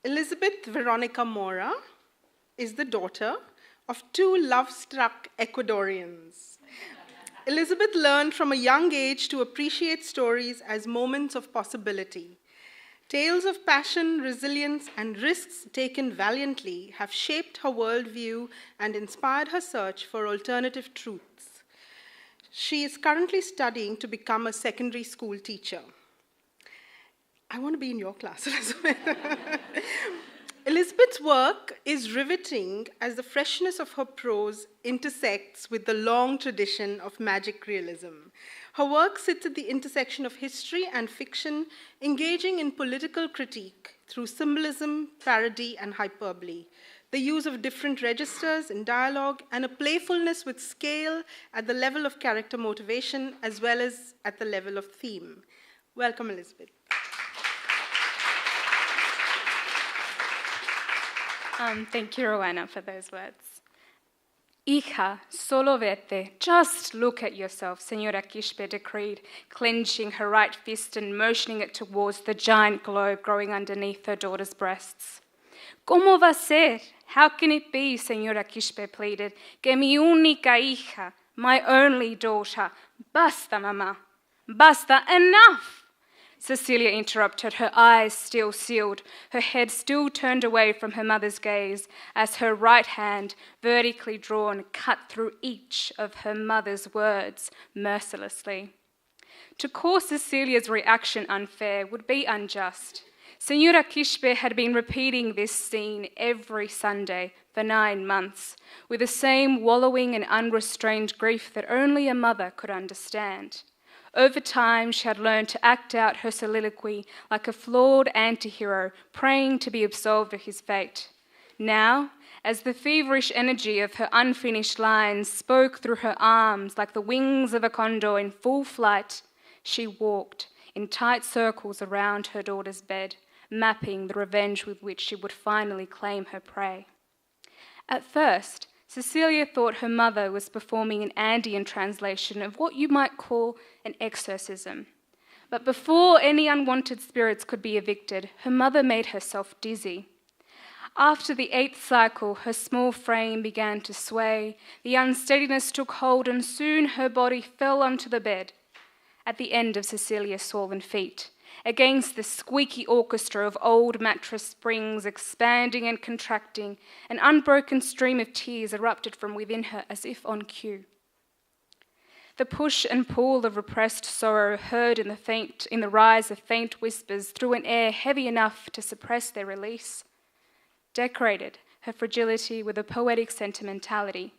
Elizabeth Veronica Mora is the daughter of two love-struck Ecuadorians. Elizabeth learned from a young age to appreciate stories as moments of possibility. Tales of passion, resilience, and risks taken valiantly have shaped her worldview and inspired her search for alternative truths. She is currently studying to become a secondary school teacher. I want to be in your class, Elizabeth. Elizabeth's work is riveting as the freshness of her prose intersects with the long tradition of magic realism. Her work sits at the intersection of history and fiction, engaging in political critique through symbolism, parody, and hyperbole, the use of different registers in dialogue, and a playfulness with scale at the level of character motivation as well as at the level of theme. Welcome, Elizabeth. Thank you, Rowena, for those words. Hija, solo vete. Just look at yourself, Señora Quispe decreed, clenching her right fist and motioning it towards the giant globe growing underneath her daughter's breasts. ¿Cómo va a ser? How can it be, Señora Quispe pleaded, que mi única hija, my only daughter, basta, mamá, basta, enough! Cecilia interrupted, her eyes still sealed, her head still turned away from her mother's gaze, as her right hand, vertically drawn, cut through each of her mother's words mercilessly. To call Cecilia's reaction unfair would be unjust. Señora Quispe had been repeating this scene every Sunday for 9 months, with the same wallowing and unrestrained grief that only a mother could understand. Over time, she had learned to act out her soliloquy like a flawed anti-hero praying to be absolved of his fate. Now, as the feverish energy of her unfinished lines spoke through her arms like the wings of a condor in full flight, she walked in tight circles around her daughter's bed, mapping the revenge with which she would finally claim her prey. At first, Cecilia thought her mother was performing an Andean translation of what you might call an exorcism. But before any unwanted spirits could be evicted, her mother made herself dizzy. After the 8th cycle, her small frame began to sway, the unsteadiness took hold, and soon her body fell onto the bed at the end of Cecilia's swollen feet, against the squeaky orchestra of old mattress springs expanding and contracting. An unbroken stream of tears erupted from within her as if on cue. The push and pull of repressed sorrow heard in the rise of faint whispers through an air heavy enough to suppress their release, decorated her fragility with a poetic sentimentality.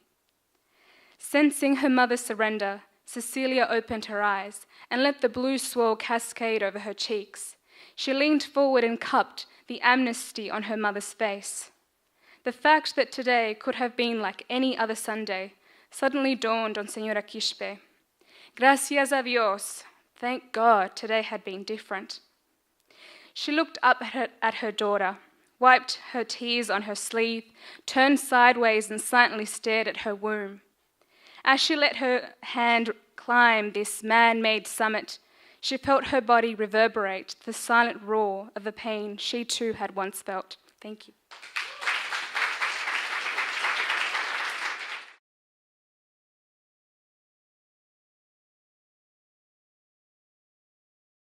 Sensing her mother's surrender, Cecilia opened her eyes and let the blue swirl cascade over her cheeks. She leaned forward and cupped the amnesty on her mother's face. The fact that today could have been like any other Sunday suddenly dawned on Señora Quispe. Gracias a Dios. Thank God today had been different. She looked up at her daughter, wiped her tears on her sleeve, turned sideways and silently stared at her womb. As she let her hand climb this man-made summit, she felt her body reverberate the silent roar of the pain she too had once felt. Thank you.